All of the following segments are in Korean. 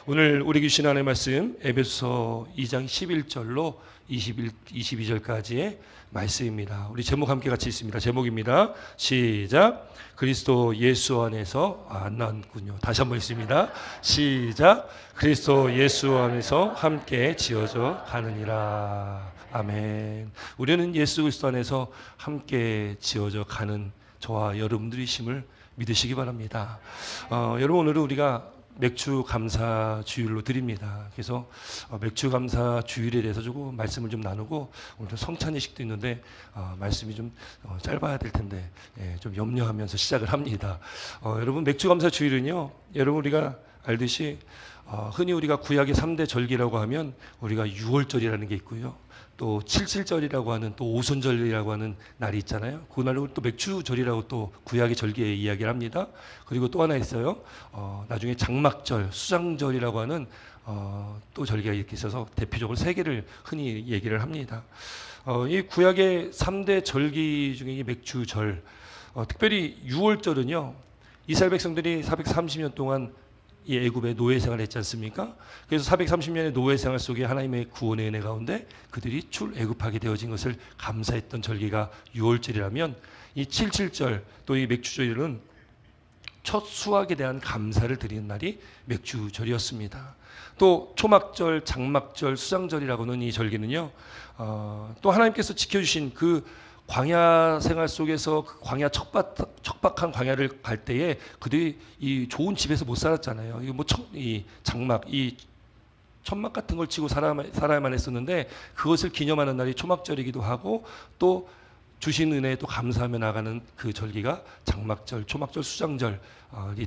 오늘 우리 주신 하나님의 말씀 에베소서 2장 11절로 22절까지의 말씀입니다. 우리 제목 함께 같이 있습니다. 제목입니다. 시작. 그리스도 예수 안에서 안 나왔군요. 다시 한번 있습니다. 시작. 그리스도 예수 안에서 함께 지어져 가느니라. 아멘. 우리는 예수 그리스도 안에서 함께 지어져 가는 저와 여러분들이심을 믿으시기 바랍니다. 여러분, 오늘은 우리가 맥주 감사 주일로 드립니다. 그래서 맥주 감사 주일에 대해서 조금 말씀을 좀 나누고, 오늘 성찬의식도 있는데 말씀이 좀 짧아야 될 텐데 좀 염려하면서 시작을 합니다. 여러분, 맥주 감사 주일은요, 여러분 우리가 알듯이 흔히 우리가 구약의 3대 절기라고 하면 우리가 유월절이라는 게 있고요, 또 칠칠절이라고 하는, 또 오순절이라고 하는 날이 있잖아요. 그날로 또 맥주절이라고 또 구약의 절기에 이야기를 합니다. 그리고 또 하나 있어요. 나중에 장막절, 수장절이라고 하는 또 절기가 이렇게 있어서 대표적으로 세 개를 흔히 얘기를 합니다. 이 구약의 3대 절기 중에 이 맥주절, 특별히 유월절은요, 이스라엘 백성들이 430년 동안 이 애굽의 노예 생활을 했지 않습니까? 그래서 430년의 노예 생활 속에 하나님의 구원의 은혜 가운데 그들이 출애굽하게 되어진 것을 감사했던 절기가 유월절이라면, 이 칠칠절 또 이 맥주절은 첫 수확에 대한 감사를 드리는 날이 맥주절이었습니다. 또 초막절, 장막절, 수장절이라고는 이 절기는요, 또 하나님께서 지켜주신 그 광야 생활 속에서 그 광야 척박한 광야를 갈 때에 그들이 이 좋은 집에서 못 살았잖아요. 이거 뭐 이 장막, 이 천막 같은 걸 치고 살아야만 했었는데, 그것을 기념하는 날이 초막절이기도 하고, 또 주신 은혜에 또 감사하며 나가는 그 절기가 장막절, 초막절, 수장절이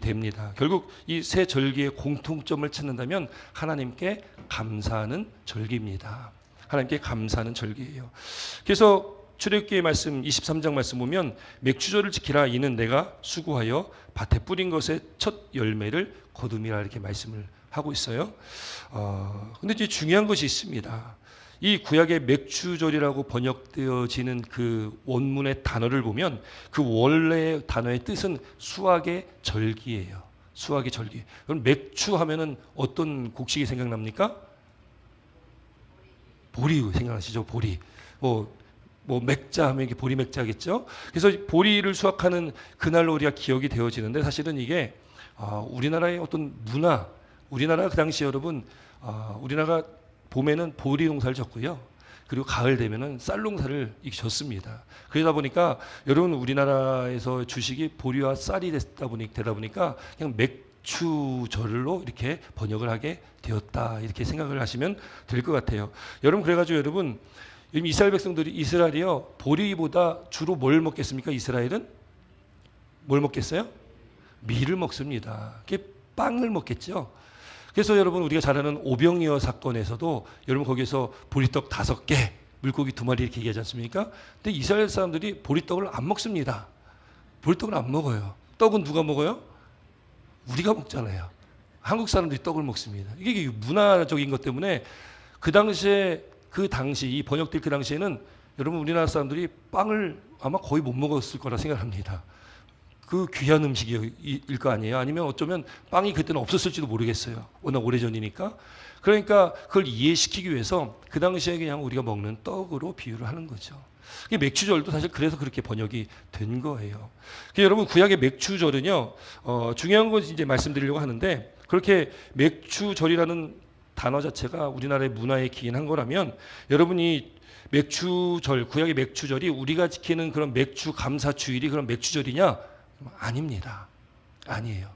됩니다. 결국 이 세 절기의 공통점을 찾는다면 하나님께 감사하는 절기입니다. 하나님께 감사하는 절기예요. 그래서 출애굽기의 말씀 23장 말씀 보면, 맥주절을 지키라, 이는 내가 수고하여 밭에 뿌린 것의 첫 열매를 거둠이라, 이렇게 말씀을 하고 있어요. 근데 이제 중요한 것이 있습니다. 이 구약의 맥주절이라고 번역되어지는 그 원문의 단어를 보면 그 원래 단어의 뜻은 수확의 절기예요. 수확의 절기. 그럼 맥주 하면은 어떤 곡식이 생각납니까? 보리 생각나시죠? 보리. 뭐 맥자 하면 이게 보리 맥자겠죠. 그래서 보리를 수확하는 그날로 우리가 기억이 되어지는데, 사실은 이게 우리나라의 어떤 문화, 우리나라 그 당시 여러분, 우리나라가 봄에는 보리 농사를 졌고요, 그리고 가을 되면은 쌀 농사를 졌습니다. 그러다 보니까 여러분, 우리나라에서 주식이 보리와 쌀이 되다 보니까 그냥 맥주절로 이렇게 번역을 하게 되었다, 이렇게 생각을 하시면 될 것 같아요. 여러분, 그래가지고 여러분, 이스라엘 백성들이, 이스라엘이요, 보리보다 주로 뭘 먹겠습니까? 이스라엘은 뭘 먹겠어요? 밀을 먹습니다. 그게 빵을 먹겠죠. 그래서 여러분, 우리가 잘 아는 오병이어 사건에서도 여러분, 거기에서 보리떡 5개, 물고기 2마리 이렇게 얘기하지 않습니까? 근데 이스라엘 사람들이 보리떡을 안 먹습니다. 보리떡을 안 먹어요. 떡은 누가 먹어요? 우리가 먹잖아요. 한국 사람들이 떡을 먹습니다. 이게 문화적인 것 때문에 그 당시 이 번역될 그 당시에는 여러분, 우리나라 사람들이 빵을 아마 거의 못 먹었을 거라 생각합니다. 그 귀한 음식일 거 아니에요? 아니면 어쩌면 빵이 그때는 없었을지도 모르겠어요. 워낙 오래전이니까. 그러니까 그걸 이해시키기 위해서 그 당시에 그냥 우리가 먹는 떡으로 비유를 하는 거죠. 맥주절도 사실 그래서 그렇게 번역이 된 거예요. 여러분, 구약의 맥주절은요, 중요한 건 이제 말씀드리려고 하는데, 그렇게 맥주절이라는 단어 자체가 우리나라의 문화에 기인한 거라면, 여러분이 맥주절, 구약의 맥주절이 우리가 지키는 그런 맥주 감사 주일이 그런 맥주절이냐? 아닙니다. 아니에요.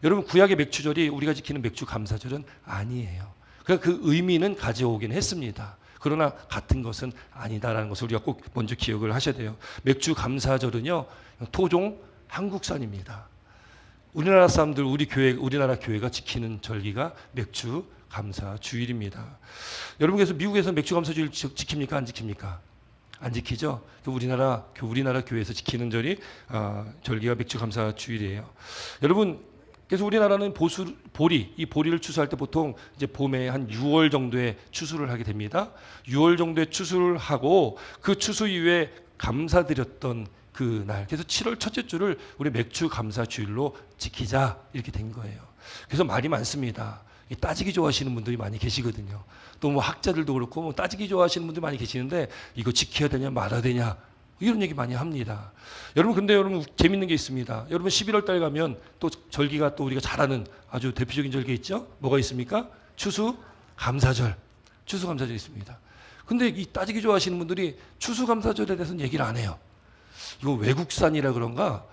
여러분, 구약의 맥주절이 우리가 지키는 맥주 감사절은 아니에요. 그러니까 그 의미는 가져오긴 했습니다. 그러나 같은 것은 아니다라는 것을 우리가 꼭 먼저 기억을 하셔야 돼요. 맥주 감사절은요, 토종 한국산입니다. 우리나라 사람들, 우리나라 교회가 지키는 절기가 맥주 감사 주일입니다. 여러분께서 미국에서 맥주 감사 주일 지킵니까? 안 지킵니까? 안 지키죠. 우리나라 교회에서 지키는 절기가 맥주 감사 주일이에요. 여러분, 그래서 우리나라는 이 보리를 추수할 때 보통 이제 봄에 한 6월 정도에 추수를 하게 됩니다. 6월 정도에 추수를 하고, 그 추수 이후에 감사드렸던 그 날, 그래서 7월 첫째 주를 우리 맥주 감사 주일로 지키자, 이렇게 된 거예요. 그래서 말이 많습니다. 따지기 좋아하시는 분들이 많이 계시거든요. 또 뭐 학자들도 그렇고 뭐 따지기 좋아하시는 분들이 많이 계시는데 이거 지켜야 되냐 말아야 되냐 이런 얘기 많이 합니다. 여러분 근데 여러분 재밌는 게 있습니다. 여러분 11월 달 가면 또 절기가 또 우리가 잘 아는 아주 대표적인 절기 있죠? 뭐가 있습니까? 추수감사절. 추수감사절 있습니다. 근데 이 따지기 좋아하시는 분들이 추수감사절에 대해서는 얘기를 안 해요. 이거 외국산이라 그런가?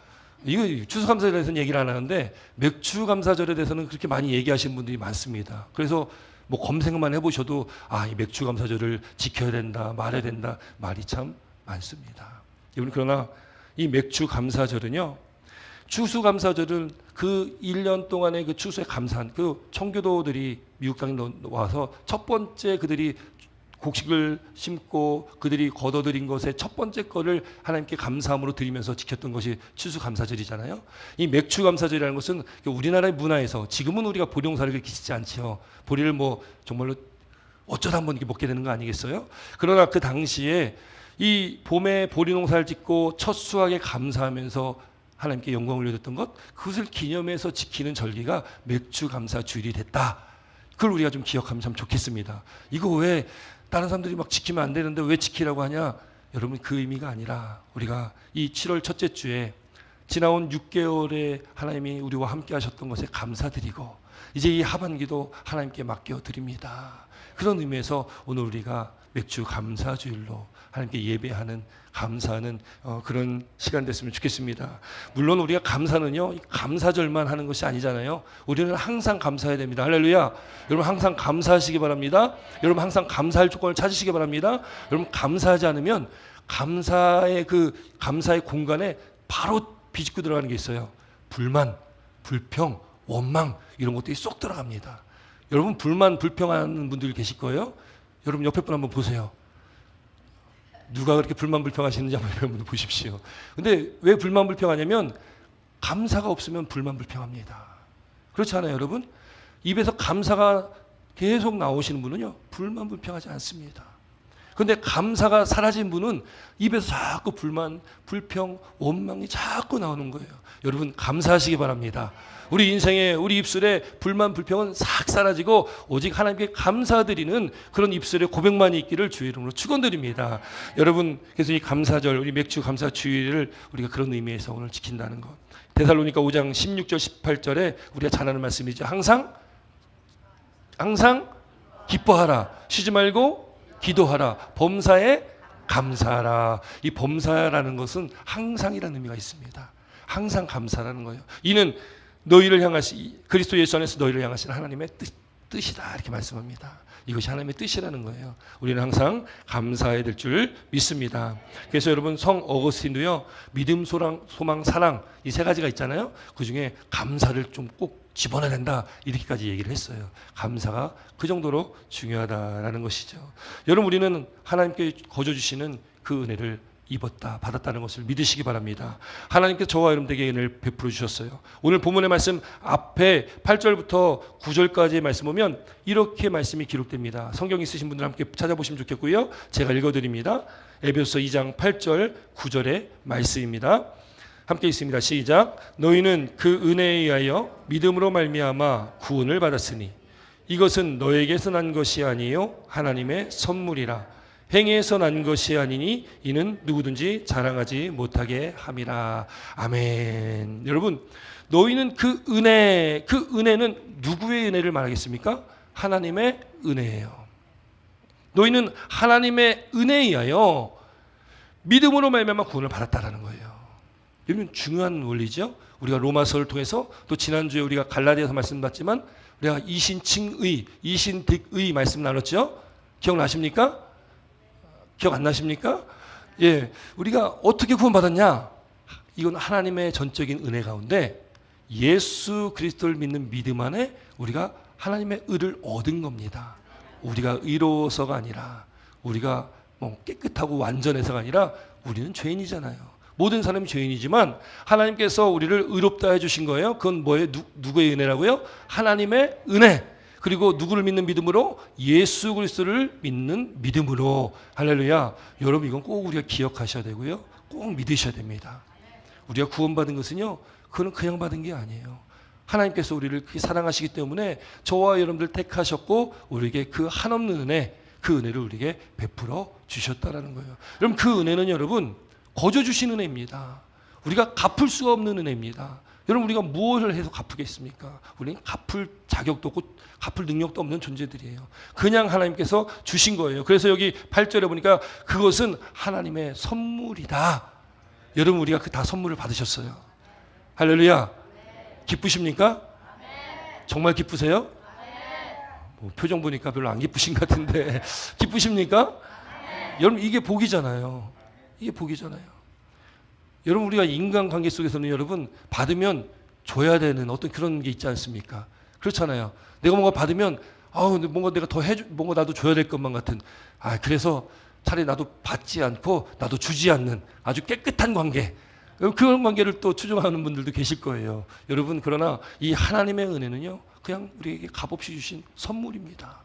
이거 추수감사절에 대해서는 얘기를 안 하는데 맥주감사절에 대해서는 그렇게 많이 얘기하시는 분들이 많습니다. 그래서 뭐 검색만 해보셔도 이 맥주감사절을 지켜야 된다, 말해야 된다 말이 참 많습니다. 여러분 그러나 이 맥주감사절은요, 추수감사절은 그 1년 동안의 그 추수에 감사한 그 청교도들이 미국 땅에 와서 첫 번째 그들이 곡식을 심고 그들이 거둬들인 것의 첫 번째 거를 하나님께 감사함으로 드리면서 지켰던 것이 추수감사절이잖아요. 이 맥주감사절이라는 것은 우리나라의 문화에서 지금은 우리가 보리농사를 그렇게 짓지 않죠. 보리를 뭐 정말로 어쩌다 한번 이렇게 먹게 되는 거 아니겠어요? 그러나 그 당시에 이 봄에 보리농사를 짓고 첫 수확에 감사하면서 하나님께 영광을 올려줬던 것, 그것을 기념해서 지키는 절기가 맥주감사주일이 됐다. 그걸 우리가 좀 기억하면 참 좋겠습니다. 이거 왜 다른 사람들이 막 지키면 안 되는데 왜 지키라고 하냐? 여러분 그 의미가 아니라 우리가 이 7월 첫째 주에 지나온 6개월에 하나님이 우리와 함께 하셨던 것에 감사드리고 이제 이 하반기도 하나님께 맡겨드립니다. 그런 의미에서 오늘 우리가 맥주 감사주일로 하나님께 예배하는 감사하는 그런 시간 됐으면 좋겠습니다. 물론 우리가 감사는요 감사절만 하는 것이 아니잖아요. 우리는 항상 감사해야 됩니다. 할렐루야. 여러분 항상 감사하시기 바랍니다. 여러분 항상 감사할 조건을 찾으시기 바랍니다. 여러분 감사하지 않으면 감사의 공간에 바로 비집고 들어가는 게 있어요. 불만, 불평, 원망 이런 것들이 쏙 들어갑니다. 여러분 불만, 불평하는 분들 계실 거예요. 여러분 옆에 분 한번 보세요. 누가 그렇게 불만 불평하시는지 한번 여러분 보십시오. 근데 왜 불만 불평하냐면 감사가 없으면 불만 불평합니다. 그렇지 않아요, 여러분? 입에서 감사가 계속 나오시는 분은요 불만 불평하지 않습니다. 그런데 감사가 사라진 분은 입에서 자꾸 불만, 불평, 원망이 자꾸 나오는 거예요. 여러분 감사하시기 바랍니다. 우리 인생에 우리 입술에 불만 불평은 싹 사라지고 오직 하나님께 감사드리는 그런 입술에 고백만이 있기를 주의 이름으로 축원드립니다. 여러분 그래서 이 감사절 우리 맥주 감사 주일을 우리가 그런 의미에서 오늘 지킨다는 것. 데살로니가 5장 16절 18절에 우리가 잘 아는 말씀이죠. 항상 기뻐하라. 쉬지 말고 기도하라. 범사에 감사하라. 이 범사라는 것은 항상이라는 의미가 있습니다. 항상 감사라는 거예요. 이는 너희를 향하시 그리스도 예수 안에서 너희를 향하시는 하나님의 뜻이다 이렇게 말씀합니다. 이것이 하나님의 뜻이라는 거예요. 우리는 항상 감사해야 될 줄 믿습니다. 그래서 여러분 성 어거스틴도요 믿음, 소망, 사랑 이 세 가지가 있잖아요. 그 중에 감사를 좀 꼭 집어넣어야 된다 이렇게까지 얘기를 했어요. 감사가 그 정도로 중요하다라는 것이죠. 여러분 우리는 하나님께 거저 주시는 그 은혜를 입었다 받았다는 것을 믿으시기 바랍니다. 하나님께서 저와 여러분에게 은혜를 베풀어 주셨어요. 오늘 본문의 말씀 앞에 8절부터 9절까지의 말씀 보면 이렇게 말씀이 기록됩니다. 성경 있으신 분들 함께 찾아보시면 좋겠고요. 제가 읽어드립니다. 에베소서 2장 8절 9절의 말씀입니다. 함께 있습니다. 시작. 너희는 그 은혜에 의하여 믿음으로 말미암아 구원을 받았으니 이것은 너에게서 난 것이 아니요 하나님의 선물이라. 행위에서 난 것이 아니니 이는 누구든지 자랑하지 못하게 함이라. 아멘. 여러분 너희는 그 은혜는 누구의 은혜를 말하겠습니까? 하나님의 은혜예요. 너희는 하나님의 은혜에 의하여 믿음으로 말미암아 구원을 받았다라는 거예요. 여러분 중요한 원리죠. 우리가 로마서를 통해서 또 지난주에 우리가 갈라디아서 말씀받지만 우리가 이신칭의, 이신득의 말씀 나눴죠. 기억나십니까? 기억 안 나십니까? 예, 우리가 어떻게 구원받았냐? 이건 하나님의 전적인 은혜 가운데 예수 그리스도를 믿는 믿음 안에 우리가 하나님의 의를 얻은 겁니다. 우리가 의로워서가 아니라 우리가 뭐 깨끗하고 완전해서가 아니라 우리는 죄인이잖아요. 모든 사람이 죄인이지만 하나님께서 우리를 의롭다 해주신 거예요. 그건 뭐예요? 누구의 은혜라고요? 하나님의 은혜. 그리고 누구를 믿는 믿음으로? 예수 그리스도를 믿는 믿음으로. 할렐루야. 여러분 이건 꼭 우리가 기억하셔야 되고요. 꼭 믿으셔야 됩니다. 우리가 구원받은 것은요, 그건 그냥 받은 게 아니에요. 하나님께서 우리를 그렇게 사랑하시기 때문에 저와 여러분들 택하셨고 우리에게 그 한없는 은혜, 그 은혜를 우리에게 베풀어 주셨다라는 거예요. 여러분 그 은혜는 여러분 거저 주신 은혜입니다. 우리가 갚을 수가 없는 은혜입니다. 여러분 우리가 무엇을 해서 갚으겠습니까? 우리는 갚을 자격도 없고 갚을 능력도 없는 존재들이에요. 그냥 하나님께서 주신 거예요. 그래서 여기 8절에 보니까 그것은 하나님의 선물이다. 여러분 우리가 그 다 선물을 받으셨어요. 할렐루야. 기쁘십니까? 정말 기쁘세요? 뭐 표정 보니까 별로 안 기쁘신 것 같은데 기쁘십니까? 여러분 이게 복이잖아요. 이게 복이잖아요. 여러분 우리가 인간관계 속에서는 여러분 받으면 줘야 되는 어떤 그런 게 있지 않습니까? 그렇잖아요. 내가 뭔가 받으면 뭔가 내가 더 뭔가 나도 줘야 될 것만 같은 그래서 차라리 나도 받지 않고 나도 주지 않는 아주 깨끗한 관계, 그런 관계를 또 추종하는 분들도 계실 거예요. 여러분 그러나 이 하나님의 은혜는요 그냥 우리에게 값없이 주신 선물입니다.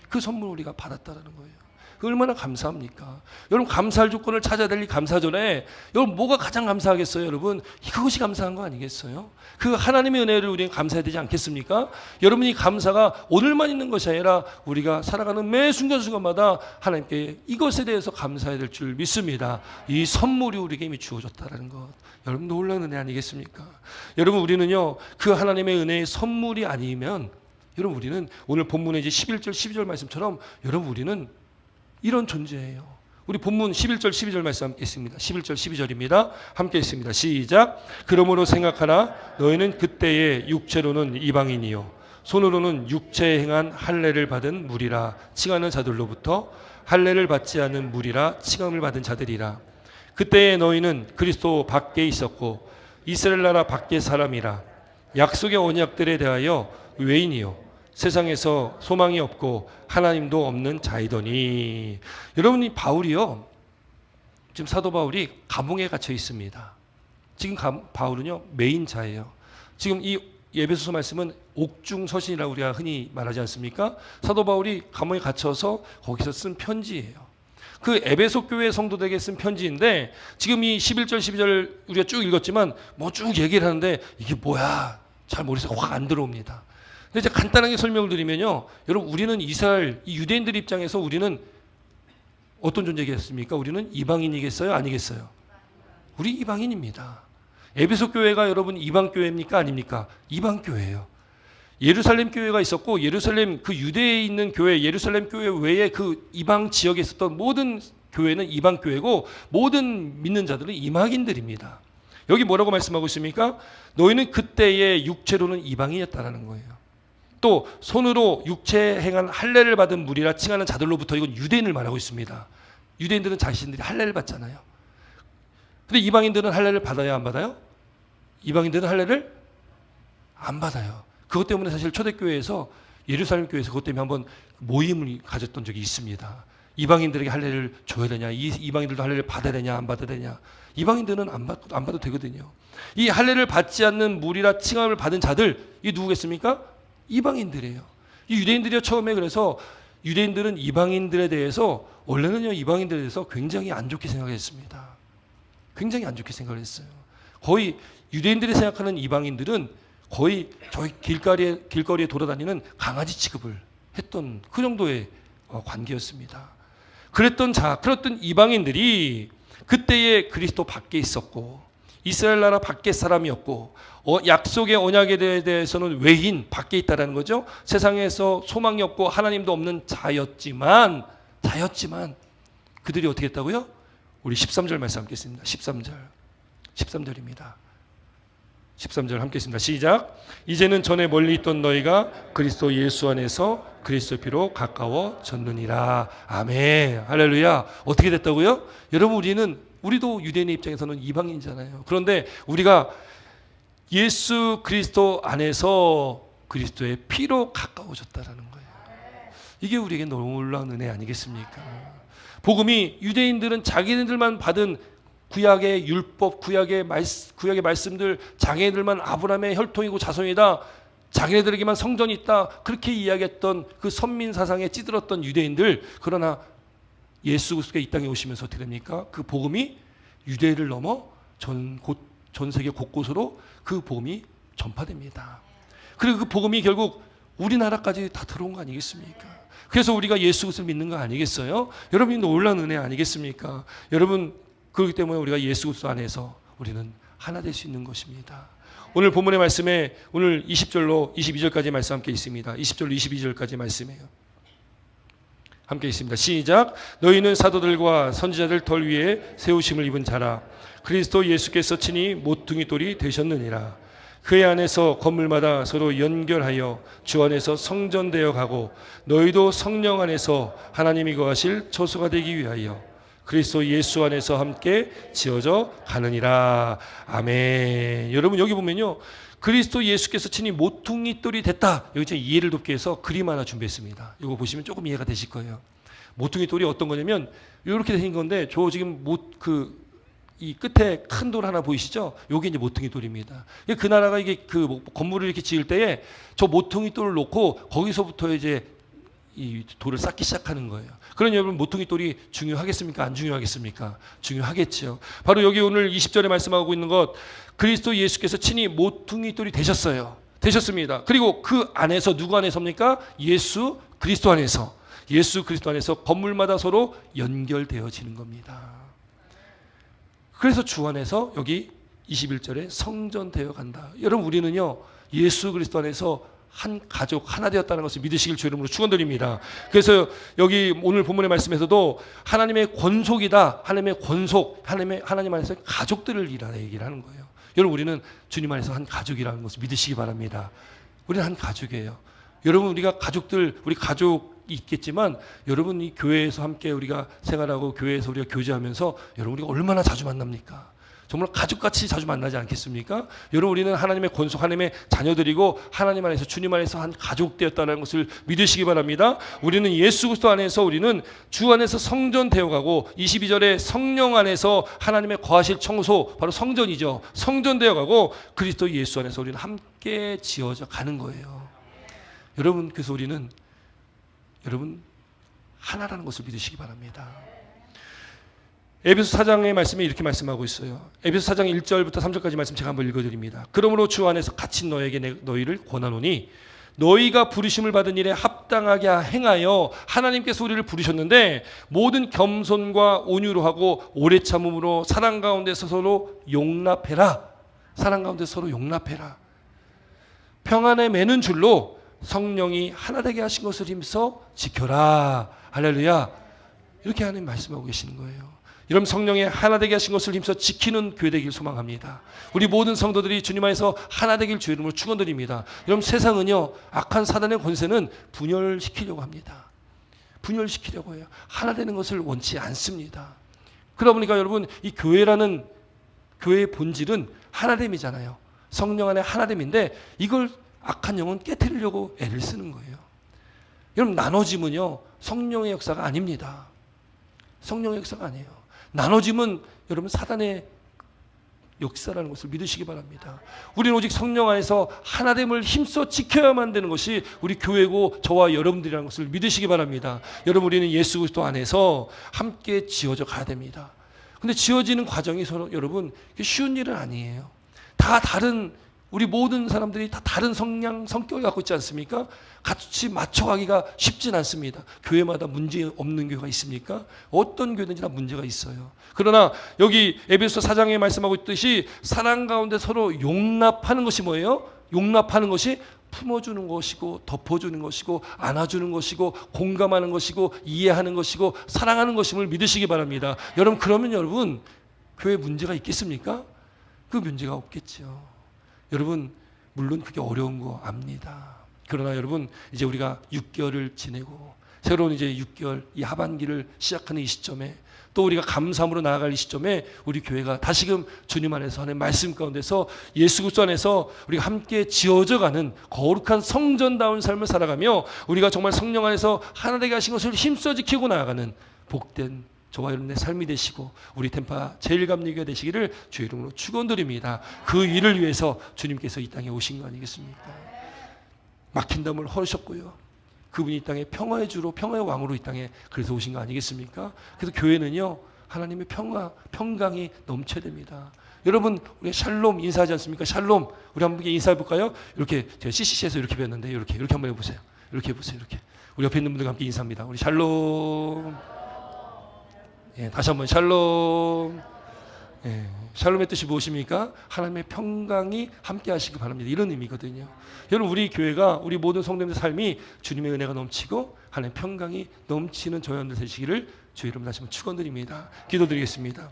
그 선물을 우리가 받았다는 거예요. 그 얼마나 감사합니까? 여러분 감사할 조건을 찾아야 될 이 감사 전에 여러분 뭐가 가장 감사하겠어요? 여러분 그것이 감사한 거 아니겠어요? 그 하나님의 은혜를 우리는 감사해야 되지 않겠습니까? 여러분이 감사가 오늘만 있는 것이 아니라 우리가 살아가는 매 순간순간마다 하나님께 이것에 대해서 감사해야 될 줄 믿습니다. 이 선물이 우리에게 이미 주어졌다는 것, 여러분 놀라운 은혜 아니겠습니까? 여러분 우리는요 그 하나님의 은혜의 선물이 아니면 여러분 우리는 오늘 본문의 이제 11절 12절 말씀처럼 여러분 우리는 이런 존재예요. 우리 본문 11절 12절 말씀 함께 있습니다. 11절 12절입니다. 함께 있습니다. 시작. 그러므로 생각하라. 너희는 그때의 육체로는 이방인이요 손으로는 육체에 행한 할례를 받은 무리라 칭하는 자들로부터 할례를 받지 않은 무리라 칭함을 받은 자들이라. 그때에 너희는 그리스도 밖에 있었고 이스라엘 나라 밖의 사람이라. 약속의 언약들에 대하여 외인이요 세상에서 소망이 없고 하나님도 없는 자이더니. 여러분이 바울이요 지금 사도 바울이 감옥에 갇혀 있습니다. 지금 바울은요 메인 자예요. 지금 이 에베소서 말씀은 옥중서신이라고 우리가 흔히 말하지 않습니까? 사도 바울이 감옥에 갇혀서 거기서 쓴 편지예요. 그 에베소 교회 성도들에게 쓴 편지인데 지금 이 11절 12절 우리가 쭉 읽었지만 뭐 쭉 얘기를 하는데 이게 뭐야 잘 머릿속에 확 안 들어옵니다. 근데 이제 간단하게 설명을 드리면요, 여러분 우리는 이스라엘 이 유대인들 입장에서 우리는 어떤 존재겠습니까? 우리는 이방인이겠어요? 아니겠어요? 우리 이방인입니다. 에베소 교회가 여러분 이방 교회입니까? 아닙니까? 이방 교회예요. 예루살렘 교회가 있었고 예루살렘 그 유대에 있는 교회, 예루살렘 교회 외에 그 이방 지역에 있었던 모든 교회는 이방 교회고 모든 믿는 자들은 이방인들입니다. 여기 뭐라고 말씀하고 있습니까? 너희는 그때의 육체로는 이방인이었다라는 거예요. 또 손으로 육체에 행한 할례를 받은 무리라 칭하는 자들로부터, 이건 유대인을 말하고 있습니다. 유대인들은 자신들이 할례를 받잖아요. 근데 이방인들은 할례를 받아야 안 받아요? 이방인들은 할례를 안 받아요. 그것 때문에 사실 초대교회에서 예루살렘 교회에서 그것 때문에 한번 모임을 가졌던 적이 있습니다. 이방인들에게 할례를 줘야 되냐, 이방인들도 할례를 받아야 되냐, 안 받아야 되냐. 이방인들은 안 받아도 되거든요. 이 할례를 받지 않는 무리라 칭함을 받은 자들, 이 누구겠습니까? 이방인들이에요. 이 유대인들이 처음에 그래서 유대인들은 이방인들에 대해서 원래는요 이방인들에 대해서 굉장히 안 좋게 생각했습니다. 굉장히 안 좋게 생각을 했어요. 거의 유대인들이 생각하는 이방인들은 거의 저희 길거리에 돌아다니는 강아지 취급을 했던 그 정도의 관계였습니다. 그랬던 이방인들이 그때의 그리스도 밖에 있었고 이스라엘 나라 밖의 사람이었고 약속의 언약에 대해서는 외인 밖에 있다라는 거죠. 세상에서 소망이 없고 하나님도 없는 자였지만 그들이 어떻게 했다고요? 우리 13절 말씀 함께 했습니다. 13절입니다. 13절 함께 했습니다. 시작. 이제는 전에 멀리 있던 너희가 그리스도 예수 안에서 그리스도 피로 가까워졌느니라. 아멘. 할렐루야. 어떻게 됐다고요? 여러분 우리도 유대인의 입장에서는 이방인이잖아요. 그런데 우리가 예수 그리스도 안에서 그리스도의 피로 가까워졌다라는 거예요. 이게 우리에게 놀라운 은혜 아니겠습니까? 복음이 유대인들은 자기네들만 받은 구약의 율법, 구약의 말씀들, 자기네들만 아브라함의 혈통이고 자손이다, 자기네들에게만 성전이 있다, 그렇게 이야기했던 그 선민 사상에 찌들었던 유대인들. 그러나 예수 그리스도가 이 땅에 오시면서 어떻게 됩니까? 그 복음이 유대를 넘어 전 세계 곳곳으로 그 복음이 전파됩니다. 그리고 그 복음이 결국 우리나라까지 다 들어온 거 아니겠습니까? 그래서 우리가 예수 그리스도를 믿는 거 아니겠어요? 여러분이 놀라운 은혜 아니겠습니까? 여러분, 그렇기 때문에 우리가 예수 그리스도 안에서 우리는 하나 될 수 있는 것입니다. 오늘 본문의 말씀에 오늘 20절로 22절까지 말씀 함께 있습니다. 20절로 22절까지 말씀이에요. 함께 있습니다. 시작. 너희는 사도들과 선지자들 덜 위에 세우심을 입은 자라. 그리스도 예수께서 친히 모퉁이 돌이 되셨느니라. 그의 안에서 건물마다 서로 연결하여 주 안에서 성전되어 가고 너희도 성령 안에서 하나님이 거하실 처소가 되기 위하여 그리스도 예수 안에서 함께 지어져 가느니라. 아멘. 여러분 여기 보면요, 그리스도 예수께서 친히 모퉁이 돌이 됐다. 여기 제가 이해를 돕기 위해서 그림 하나 준비했습니다. 이거 보시면 조금 이해가 되실 거예요. 모퉁이 돌이 어떤 거냐면 이렇게 생긴 건데, 저 지금 이 끝에 큰 돌 하나 보이시죠? 요게 이제 모퉁이 돌입니다. 그 나라가 이게 그 건물을 이렇게 지을 때에 저 모퉁이 돌을 놓고 거기서부터 이제 이 돌을 쌓기 시작하는 거예요. 그러니 여러분, 모퉁이 돌이 중요하겠습니까? 안 중요하겠습니까? 중요하겠죠. 바로 여기 오늘 20절에 말씀하고 있는 것, 그리스도 예수께서 친히 모퉁이 돌이 되셨어요. 되셨습니다. 그리고 그 안에서 누구 안에서입니까? 예수 그리스도 안에서. 예수 그리스도 안에서 건물마다 서로 연결되어지는 겁니다. 그래서 주 안에서 여기 21절에 성전되어 간다. 여러분, 우리는요 예수 그리스도 안에서 한 가족 하나 되었다는 것을 믿으시길 주 이름으로 축원드립니다. 그래서 여기 오늘 본문의 말씀에서도 하나님의 권속이다, 하나님의 권속, 하나님 안에서 가족들을 얘기를 하는 거예요. 여러분, 우리는 주님 안에서 한 가족이라는 것을 믿으시기 바랍니다. 우리는 한 가족이에요. 여러분, 우리가 가족들, 우리 가족이 있겠지만 여러분, 이 교회에서 함께 우리가 생활하고 교회에서 우리가 교제하면서 여러분, 우리가 얼마나 자주 만납니까? 정말 가족같이 자주 만나지 않겠습니까? 여러분, 우리는 하나님의 권속, 하나님의 자녀들이고 하나님 안에서, 주님 안에서 한 가족 되었다는 것을 믿으시기 바랍니다. 우리는 예수 그리스도 안에서, 우리는 주 안에서 성전 되어가고 22절에 성령 안에서 하나님의 거하실 청소, 바로 성전이죠. 성전 되어가고 그리스도 예수 안에서 우리는 함께 지어져 가는 거예요. 여러분, 그래서 우리는 여러분 하나라는 것을 믿으시기 바랍니다. 에베소 4장의 말씀에 이렇게 말씀하고 있어요. 에베소 4장 1절부터 3절까지 말씀 제가 한번 읽어드립니다. 그러므로 주 안에서 갇힌 너에게 너희를 권하노니 너희가 부르심을 받은 일에 합당하게 행하여, 하나님께서 우리를 부르셨는데 모든 겸손과 온유로 하고 오래 참음으로 사랑 가운데서 서로 용납해라. 사랑 가운데 서로 용납해라. 평안에 매는 줄로 성령이 하나 되게 하신 것을 힘써 지켜라. 할렐루야. 이렇게 하나님 말씀하고 계시는 거예요. 여러분, 성령의 하나 되게 하신 것을 힘써 지키는 교회 되길 소망합니다. 우리 모든 성도들이 주님 안에서 하나 되길 주 이름으로 축원드립니다. 여러분, 세상은요 악한 사단의 권세는 분열시키려고 합니다. 분열시키려고 해요. 하나 되는 것을 원치 않습니다. 그러다 보니까 여러분, 이 교회라는 교회의 본질은 하나됨이잖아요. 성령 안에 하나됨인데 이걸 악한 영은 깨트리려고 애를 쓰는 거예요. 여러분, 나눠짐은요 성령의 역사가 아닙니다. 성령의 역사가 아니에요. 나눠짐은 여러분 사단의 역사라는 것을 믿으시기 바랍니다. 우리는 오직 성령 안에서 하나됨을 힘써 지켜야만 되는 것이 우리 교회고 저와 여러분들이라는 것을 믿으시기 바랍니다. 여러분, 우리는 예수 그리스도 안에서 함께 지어져 가야 됩니다. 근데 지어지는 과정이 서로 여러분 쉬운 일은 아니에요. 다 다른, 우리 모든 사람들이 다 다른 성격을 갖고 있지 않습니까? 같이 맞춰가기가 쉽진 않습니다. 교회마다 문제 없는 교회가 있습니까? 어떤 교회든지 다 문제가 있어요. 그러나 여기 에베소 4장에 말씀하고 있듯이 사랑 가운데 서로 용납하는 것이 뭐예요? 용납하는 것이 품어주는 것이고 덮어주는 것이고 안아주는 것이고 공감하는 것이고 이해하는 것이고 사랑하는 것임을 믿으시기 바랍니다. 여러분, 그러면 여러분 교회에 문제가 있겠습니까? 그 문제가 없겠죠. 여러분, 물론 그게 어려운 거 압니다. 그러나 여러분, 이제 우리가 6개월을 지내고 새로운 이제 6개월 이 하반기를 시작하는 이 시점에, 또 우리가 감사함으로 나아갈 이 시점에 우리 교회가 다시금 주님 안에서 하는 말씀 가운데서 예수 그리스도 안에서 우리가 함께 지어져가는 거룩한 성전다운 삶을 살아가며 우리가 정말 성령 안에서 하나 되게 하신 것을 힘써 지키고 나아가는 복된 저와 여러분의 삶이 되시고 우리 템파 제일감리교가 되시기를 주 이름으로 축원드립니다. 그 일을 위해서 주님께서 이 땅에 오신 거 아니겠습니까? 막힌 담을 헐으셨고요. 그분이 이 땅에 평화의 주로, 평화의 왕으로 이 땅에 그래서 오신 거 아니겠습니까? 그래서 교회는요 하나님의 평화, 평강이 넘쳐야 됩니다. 여러분 우리 샬롬 인사하지 않습니까? 샬롬. 우리 한번 인사해 볼까요? 이렇게 제가 CCC에서 이렇게 배웠는데 이렇게 한번 해보세요. 이렇게 해보세요. 이렇게. 우리 옆에 있는 분들과 함께 인사합니다. 우리 샬롬. 예, 다시 한번 샬롬. 예, 샬롬의 뜻이 무엇입니까? 하나님의 평강이 함께 하시기 바랍니다. 이런 의미거든요. 여러분 우리 교회가 우리 모든 성도님들 삶이 주님의 은혜가 넘치고 하나님의 평강이 넘치는 저희들 되시기를 주의 이름 다시 한번 축원드립니다. 기도드리겠습니다.